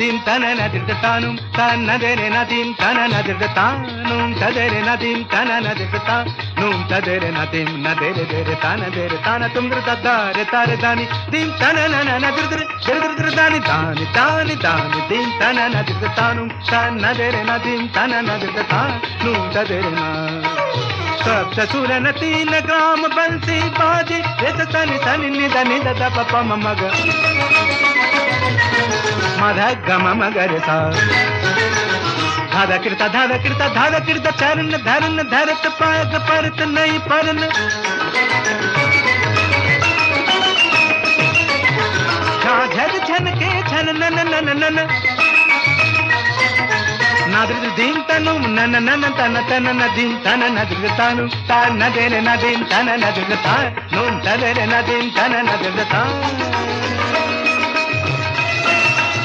నదిం తన నదిర్తాను తన్నదెరె నదిం తన నదిర్తాను తదెరె నదిం తన నదిర్తాను తదెరె నదిం నదెరె దెరె తనదెరె తన తుంద్ర తదారె తారె దాని దిం తన నన నదిర్దెరె దెరె దాని దాని దాని దాని దిం తన నదిర్తాను తన్నదెరె నదిం తన నదిర్తాను తదెరె నా सप्त सुर न 3 ग्राम बंसी बाजे रेस सनि सनि निद निद द प प म म ग मध ग म म ग रे सा धाद कृत चरण धरन धरत पाग परत नहीं परन झन झन के झन नन नन नन नाद्र दीन तनु नन नन तन तन नदीन तन नद्र तानु तन नदेरे नदीन तन नद्र तानु तदेरे नदीन तन नद्र तानु